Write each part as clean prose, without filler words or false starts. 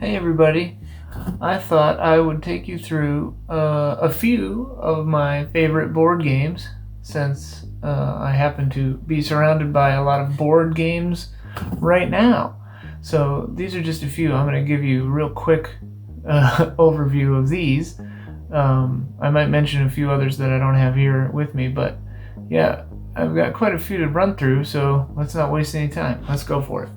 Hey everybody, I thought I would take you through a few of my favorite board games since I happen to be surrounded by a lot of board games right now. So these are just a few. I'm going to give you a real quick overview of these. I might mention a few others that I don't have here with me, but yeah, I've got quite a few to run through, so let's not waste any time. Let's go for it.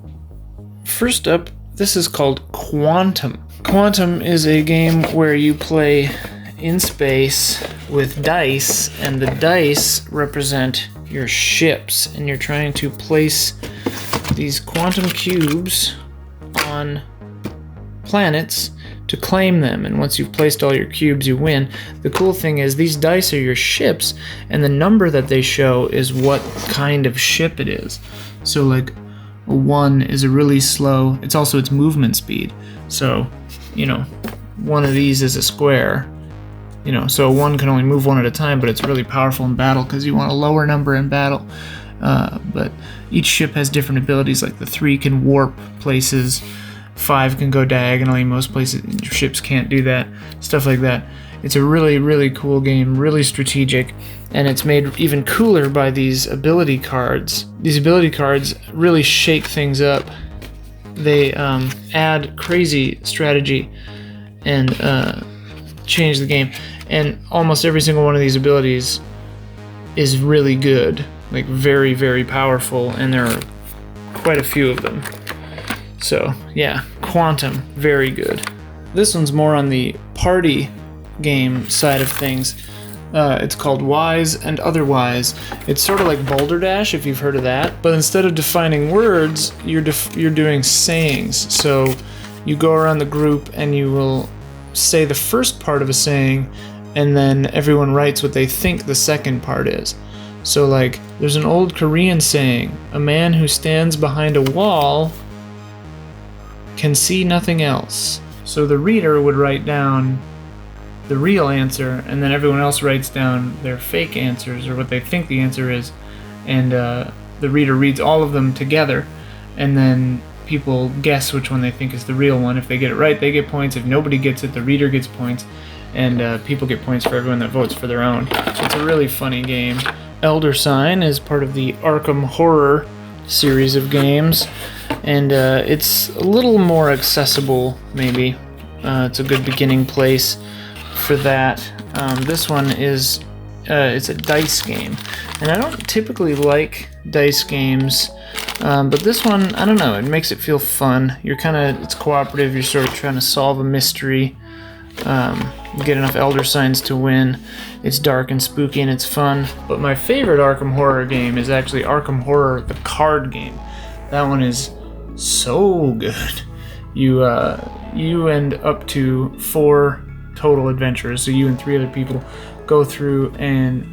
First up, this is called Quantum. Quantum is a game where you play in space with dice, and the dice represent your ships, and you're trying to place these quantum cubes on planets to claim them, and once you've placed all your cubes, you win. The cool thing is these dice are your ships, and the number that they show is what kind of ship it is. So like a 1 is a really slow, it's also its movement speed. So, one of these is a square. So a 1 can only move one at a time, but it's really powerful in battle because you want a lower number in battle. But each ship has different abilities, like the 3 can warp places, 5 can go diagonally, most places ships can't do that, stuff like that. It's a really, really cool game, really strategic, and it's made even cooler by these ability cards. These ability cards really shake things up. They add crazy strategy and change the game. And almost every single one of these abilities is really good, like very, very powerful, and there are quite a few of them. So yeah, Quantum, very good. This one's more on the party game side of things. It's called Wise and Otherwise. It's sort of like Boulder Dash, if you've heard of that, but instead of defining words, you're doing sayings. So you go around the group and you will say the first part of a saying, and then everyone writes what they think the second part is. So like, there's an old Korean saying, "A man who stands behind a wall can see nothing else." So the reader would write down the real answer, and then everyone else writes down their fake answers, or what they think the answer is, and the reader reads all of them together, and then people guess which one they think is the real one. If they get it right, they get points. If nobody gets it, the reader gets points, and people get points for everyone that votes for their own. So it's a really funny game. Elder Sign is part of the Arkham Horror series of games, and it's a little more accessible, maybe. It's a good beginning place for that. This one is it's a dice game, and I don't typically like dice games, but this one, I don't know, it makes it feel fun. It's cooperative, you're sort of trying to solve a mystery, you get enough Elder Signs to win. It's dark and spooky and it's fun. But my favorite Arkham Horror game is actually Arkham Horror, the card game. That one is so good. You end up to 4 total adventures, so you and 3 other people go through, and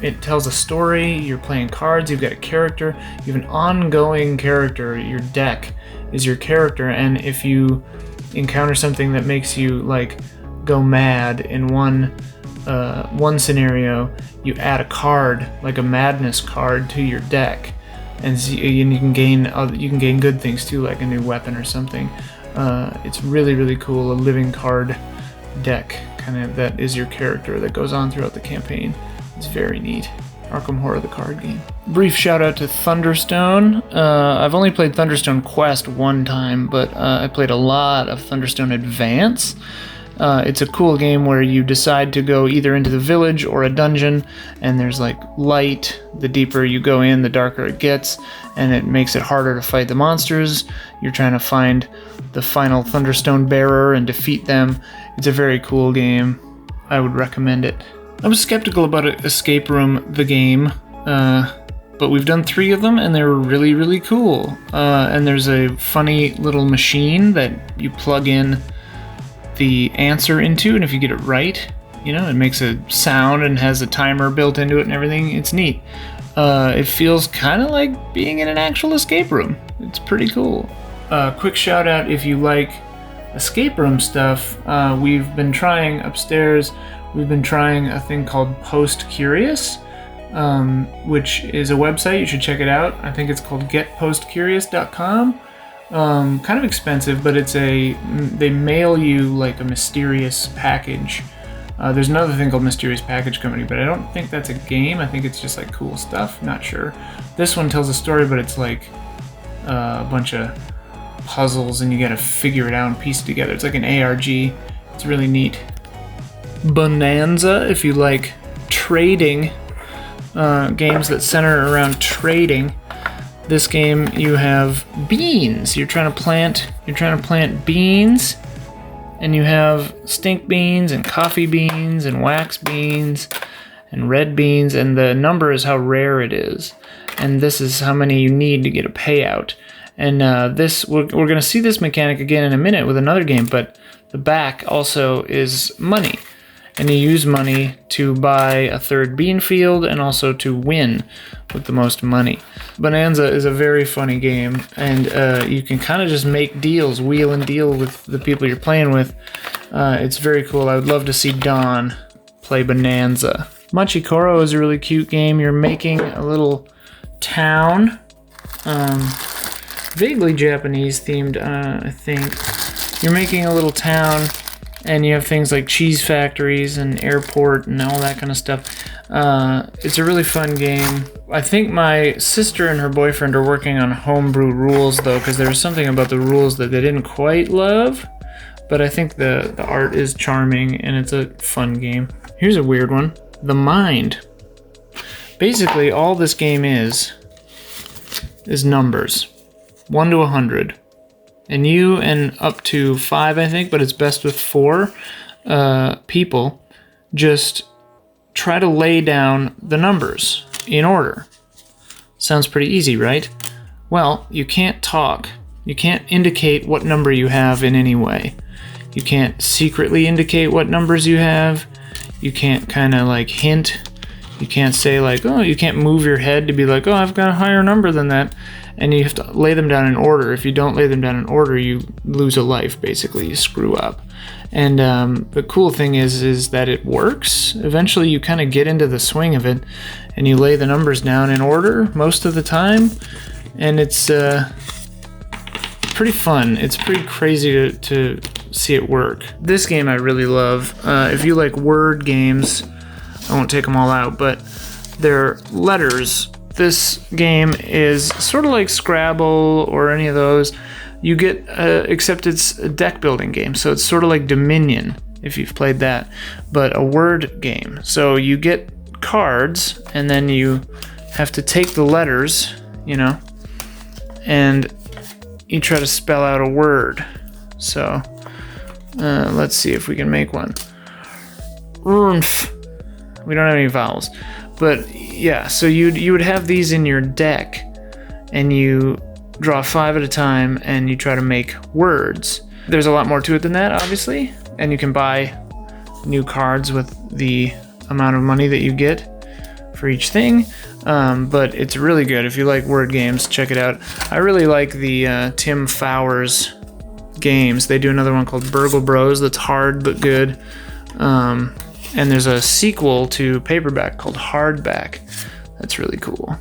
it tells a story. You're playing cards, you've got a character, you have an ongoing character. Your deck is your character, and if you encounter something that makes you like go mad in one scenario, you add a card, like a madness card, to your deck, and you can gain good things too, like a new weapon or something. It's really, really cool. A living card deck, kind of, that is your character that goes on throughout the campaign. It's very neat. Arkham Horror, the card game. Brief shout out to Thunderstone. I've only played Thunderstone Quest one time, but I played a lot of Thunderstone Advance. It's a cool game where you decide to go either into the village or a dungeon, and there's like light. The deeper you go in, the darker it gets, and it makes it harder to fight the monsters. You're trying to find the final Thunderstone bearer and defeat them. It's a very cool game. I would recommend it. I was skeptical about Escape Room, the game, but we've done 3 of them, and they're really, really cool. And there's a funny little machine that you plug in the answer into, and if you get it right, it makes a sound and has a timer built into it and everything. It's neat. It feels kind of like being in an actual escape room. It's pretty cool. Quick shout out, if you like escape room stuff, we've been trying upstairs, we've been trying a thing called Post Curious, which is a website. You should check it out. I think it's called getpostcurious.com. Kind of expensive, but they mail you like a mysterious package. There's another thing called Mysterious Package Company, but I don't think that's a game. I think it's just like cool stuff. Not sure. This one tells a story, but it's like a bunch of puzzles, and you gotta figure it out and piece it together. It's like an ARG. It's really neat. Bonanza, if you like trading, games that center around trading. This game, you have beans. You're trying to plant beans, and you have stink beans and coffee beans and wax beans and red beans, and the number is how rare it is. And this is how many you need to get a payout. And we're going to see this mechanic again in a minute with another game, but the back also is money. And you use money to buy a third bean field and also to win with the most money. Bonanza is a very funny game, and you can kind of just make deals, wheel and deal with the people you're playing with. It's very cool. I would love to see Don play Bonanza. Machikoro is a really cute game. You're making a little town, vaguely Japanese themed, I think. You're making a little town, and you have things like cheese factories and airport and all that kind of stuff. It's a really fun game. I think my sister and her boyfriend are working on homebrew rules, though, because there was something about the rules that they didn't quite love. But I think the art is charming, and it's a fun game. Here's a weird one. The Mind. Basically, all this game is numbers. 1 to 100. And you and up to 5, I think, but it's best with 4 people, just try to lay down the numbers in order. Sounds pretty easy, right? Well, you can't talk. You can't indicate what number you have in any way. You can't secretly indicate what numbers you have. You can't kind of like hint. You can't say like, oh, you can't move your head to be like, oh, I've got a higher number than that. And you have to lay them down in order. If you don't lay them down in order, you lose a life, basically. You screw up. And the cool thing is that it works. Eventually, you kind of get into the swing of it, and you lay the numbers down in order most of the time. And it's pretty fun. It's pretty crazy to see it work. This game I really love. If you like word games, I won't take them all out, but they're letters. This game is sort of like Scrabble or any of those. You get, except it's a deck building game, so it's sort of like Dominion, if you've played that, but a word game. So you get cards, and then you have to take the letters, and you try to spell out a word. So let's see if we can make one. We don't have any vowels. But yeah, so you would have these in your deck, and you draw 5 at a time, and you try to make words. There's a lot more to it than that, obviously, and you can buy new cards with the amount of money that you get for each thing. But it's really good. If you like word games, check it out. I really like the Tim Fowers games. They do another one called Burgle Bros that's hard but good. And there's a sequel to Paperback called Hardback. That's really cool.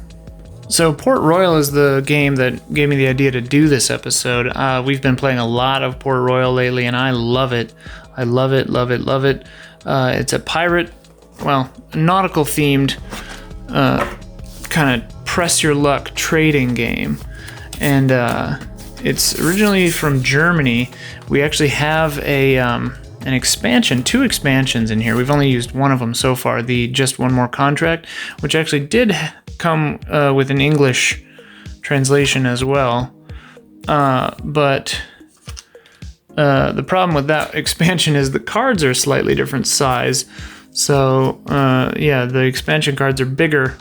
So Port Royal is the game that gave me the idea to do this episode. We've been playing a lot of Port Royal lately, and I love it. I love it, love it, love it. It's a pirate, nautical-themed kind of press your luck trading game. And it's originally from Germany. We actually have an expansion, 2 expansions in here. We've only used one of them so far, the Just One More Contract, which actually did come with an English translation as well. But the problem with that expansion is the cards are slightly different size. So the expansion cards are bigger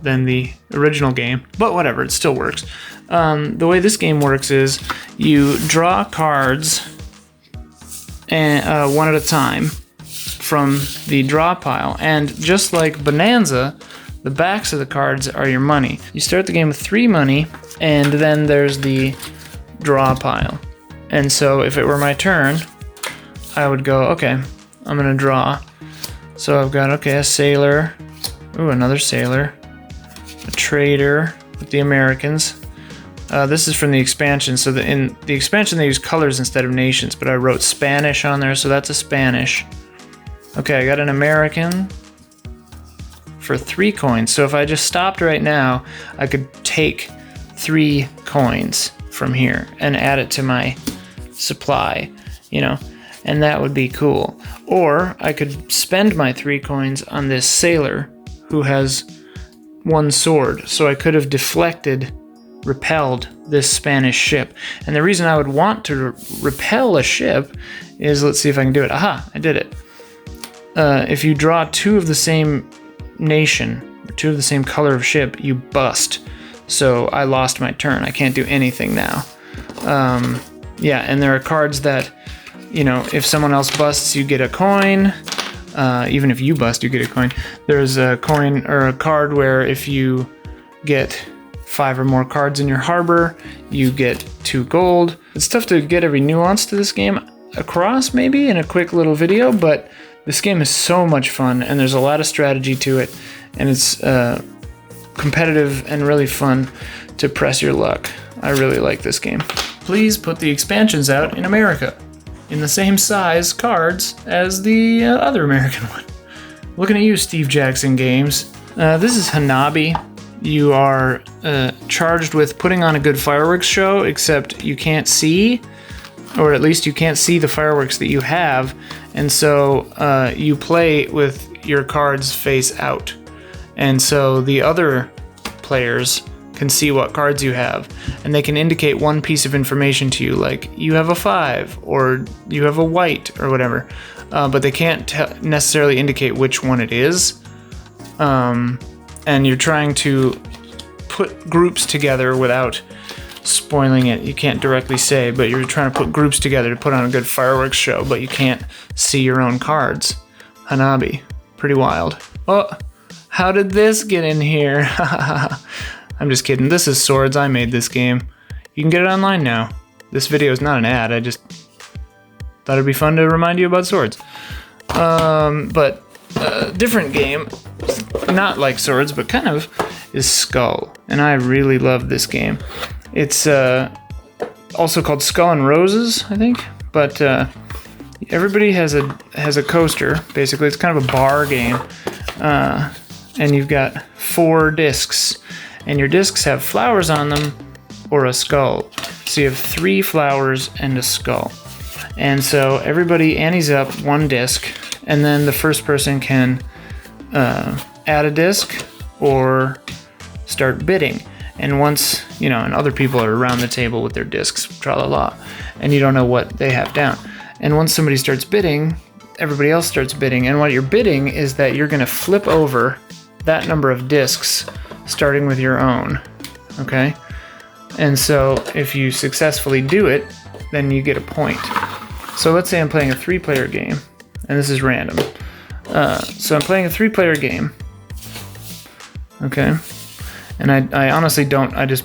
than the original game, but whatever, it still works. The way this game works is you draw cards and one at a time from the draw pile, and just like Bonanza, the backs of the cards are your money. You start the game with 3 money, and then there's the draw pile. And so if it were my turn, I would go, okay, I'm gonna draw. So I've got, a sailor, another sailor, a trader with the Americans, This is from the expansion. So in the expansion they use colors instead of nations, but I wrote Spanish on there, so that's a Spanish. Okay, I got an American for 3 coins. So if I just stopped right now, I could take 3 coins from here and add it to my supply, you know, and that would be cool. Or I could spend my 3 coins on this sailor who has 1 sword. So I could have repelled this Spanish ship. And the reason I would want to repel a ship is, let's see if I can do it. Aha, I did it. If you draw 2 of the same nation, or 2 of the same color of ship, you bust. So I lost my turn. I can't do anything now. Yeah, and there are cards that, you know, if someone else busts, you get a coin. Even if you bust, you get a coin. There's a coin or a card where if you get 5 or more cards in your harbor, you get 2 gold. It's tough to get every nuance to this game across, maybe, in a quick little video, but this game is so much fun, and there's a lot of strategy to it, and it's competitive and really fun to press your luck. I really like this game. Please put the expansions out in America, in the same size cards as the other American one. Looking at you, Steve Jackson Games. This is Hanabi. You are charged with putting on a good fireworks show, except you can't see, or at least you can't see the fireworks that you have, and so you play with your cards face out. And so the other players can see what cards you have, and they can indicate one piece of information to you, like you have a 5 or you have a white or whatever, but they can't necessarily indicate which one it is. And you're trying to put groups together without spoiling it. You can't directly say, but you're trying to put groups together to put on a good fireworks show, but you can't see your own cards. Hanabi. Pretty wild. Oh, how did this get in here? I'm just kidding. This is Swords. I made this game. You can get it online now. This video is not an ad. I just thought it'd be fun to remind you about Swords. But different game, not like Swords, but kind of, is Skull. And I really love this game. It's also called Skull and Roses, I think. But everybody has a coaster. Basically, it's kind of a bar game. And you've got 4 discs. And your discs have flowers on them or a skull. So you have 3 flowers and a skull. And so everybody antes up 1 disc, and then the first person can add a disc or start bidding. And once, you know, and other people are around the table with their discs, tra-la-la, and you don't know what they have down. And once somebody starts bidding, everybody else starts bidding. And what you're bidding is that you're going to flip over that number of discs starting with your own, okay? And so if you successfully do it, then you get a point. So let's say I'm playing a 3-player game, and this is random. So I'm playing a 3-player game, okay? And I honestly don't, I just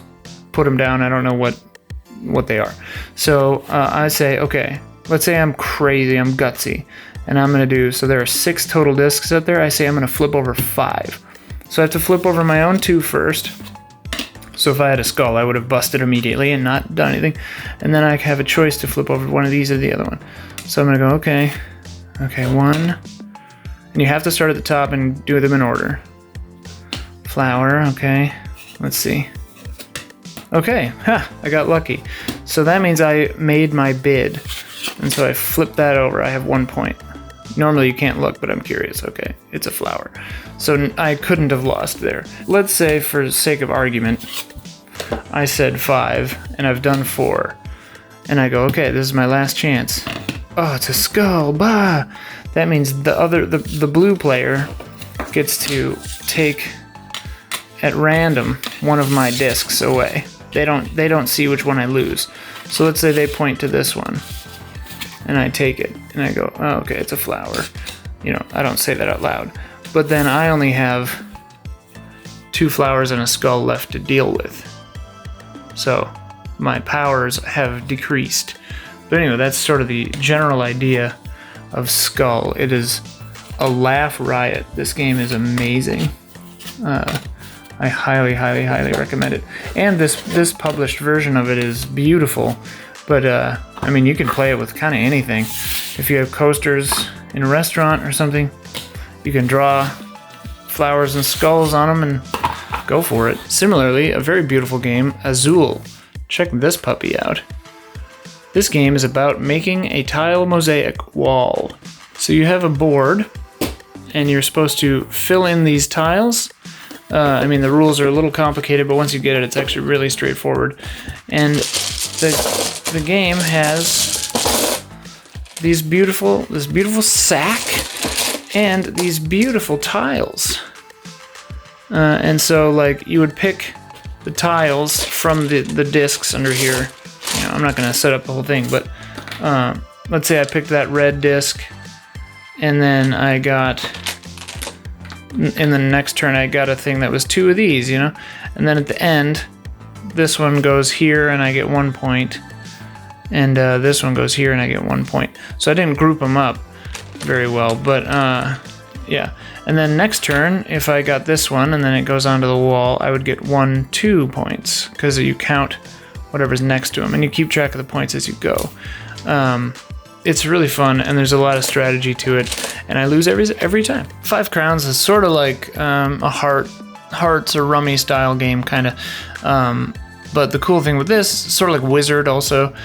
put them down, I don't know what they are. So I say, okay, let's say I'm crazy, I'm gutsy, and I'm gonna do, so there are 6 total discs out there, I say I'm gonna flip over 5. So I have to flip over my own 2 first. So if I had a skull, I would have busted immediately and not done anything. And then I have a choice to flip over one of these or the other one. So I'm gonna go, okay, 1. And you have to start at the top and do them in order. Flower, okay, let's see. Okay, I got lucky. So that means I made my bid. And so I flipped that over, I have 1 point. Normally you can't look, but I'm curious. Okay, it's a flower. So I couldn't have lost there. Let's say, for sake of argument, I said 5, and I've done 4. And I go, okay, this is my last chance. Oh, it's a skull, bah! That means the blue player gets to take, at random, one of my discs away. They don't see which one I lose. So let's say they point to this one. And I take it, and I go, oh, okay, it's a flower. You know, I don't say that out loud. But then I only have 2 flowers and a skull left to deal with. So my powers have decreased. But anyway, that's sort of the general idea of Skull. It is a laugh riot. This game is amazing. I highly, highly, highly recommend it. And this published version of it is beautiful. But I mean, you can play it with kind of anything. If you have coasters in a restaurant or something, you can draw flowers and skulls on them and go for it. Similarly, a very beautiful game, Azul. Check this puppy out. This game is about making a tile mosaic wall. So you have a board, and you're supposed to fill in these tiles. I mean, the rules are a little complicated, but once you get it, it's actually really straightforward. And the game has this beautiful sack and these beautiful tiles. And so, like, you would pick the tiles from the discs under here. You know, I'm not going to set up the whole thing, but let's say I picked that red disc, and then I got, in the next turn, I got a thing that was 2 of these, you know? And then at the end, this one goes here and I get 1 point, and this one goes here and I get 1 point. So I didn't group them up very well, but yeah. And then next turn, if I got this one and then it goes onto the wall, I would get 1, 2 points, because you count whatever's next to them, and you keep track of the points as you go. It's really fun, and there's a lot of strategy to it, and I lose every time. 5 Crowns is sort of like a hearts or rummy style game, kind of. But the cool thing with this, sort of like Wizard also,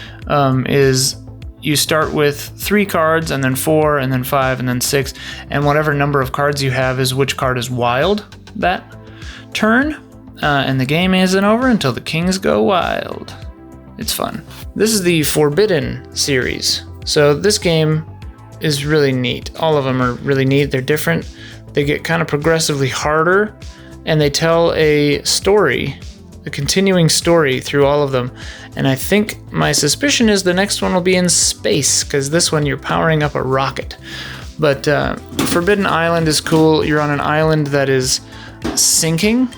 is you start with 3 cards, and then 4, and then 5, and then 6, and whatever number of cards you have is which card is wild that turn. And the game isn't over until the kings go wild. It's fun. This is the Forbidden series. So this game is really neat. All of them are really neat. They're different. They get kind of progressively harder, and they tell a story, a continuing story through all of them. And I think my suspicion is the next one will be in space, because this one you're powering up a rocket. But Forbidden Island is cool. You're on an island that is sinking,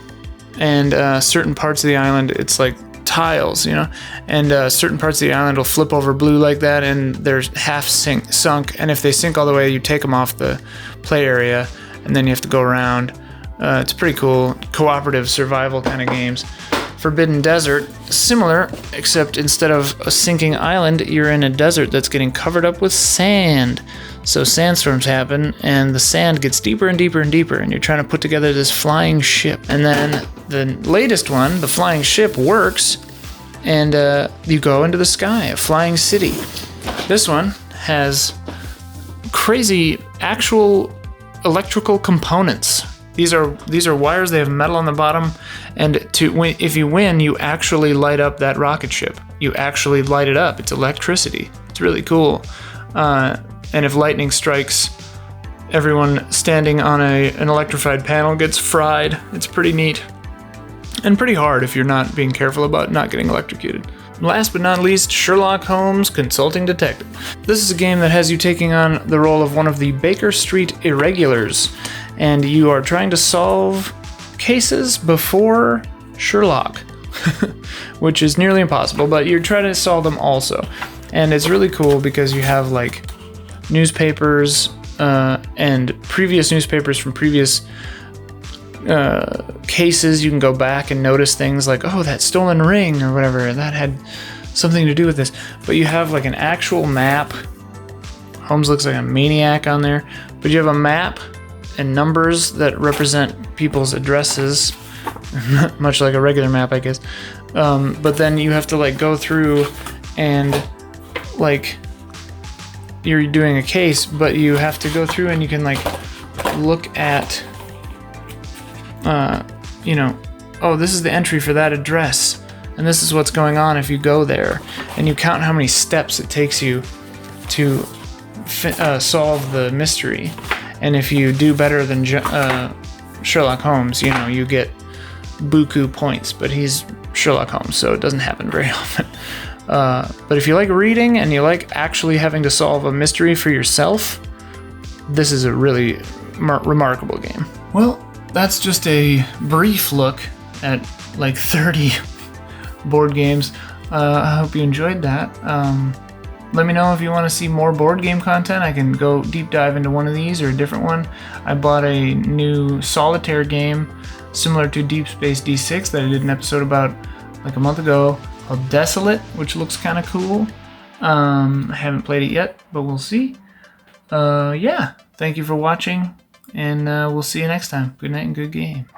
and certain parts of the island, it's like tiles, you know, and certain parts of the island will flip over blue like that, and they're half sunk, and if they sink all the way, you take them off the play area, and then you have to go around. It's pretty cool, cooperative survival kind of games. Forbidden Desert, similar, except instead of a sinking island, you're in a desert that's getting covered up with sand. So sandstorms happen, and the sand gets deeper and deeper and deeper, and you're trying to put together this flying ship. And then the latest one, the flying ship, works, and you go into the sky, a flying city. This one has crazy actual electrical components. These are wires. They have metal on the bottom, and if you win, you actually light up that rocket ship. You actually light it up. It's electricity. It's really cool. And if lightning strikes, everyone standing on an electrified panel gets fried. It's pretty neat. And pretty hard if you're not being careful about not getting electrocuted. Last but not least, Sherlock Holmes Consulting Detective. This is a game that has you taking on the role of one of the Baker Street Irregulars, and you are trying to solve cases before Sherlock, which is nearly impossible, but you're trying to solve them also. And it's really cool because you have like newspapers and previous newspapers from previous cases. You can go back and notice things like, oh, that stolen ring or whatever, that had something to do with this. But you have like an actual map. Holmes looks like a maniac on there, but you have a map and numbers that represent people's addresses, much like a regular map, I guess. But then you have to like go through and like you're doing a case, but you have to go through and you can like look at, you know, oh, this is the entry for that address, and this is what's going on if you go there, and you count how many steps it takes you to solve the mystery. And if you do better than Sherlock Holmes, you know, you get buku points, but he's Sherlock Holmes, so it doesn't happen very often. But if you like reading and you like actually having to solve a mystery for yourself, this is a really remarkable game. Well, that's just a brief look at like 30 board games. I hope you enjoyed that. Let me know if you want to see more board game content. I can go deep dive into one of these or a different one. I bought a new solitaire game similar to Deep Space D6 that I did an episode about like a month ago called Desolate, which looks kind of cool. I haven't played it yet, but we'll see. Yeah, thank you for watching, and we'll see you next time. Good night and good game.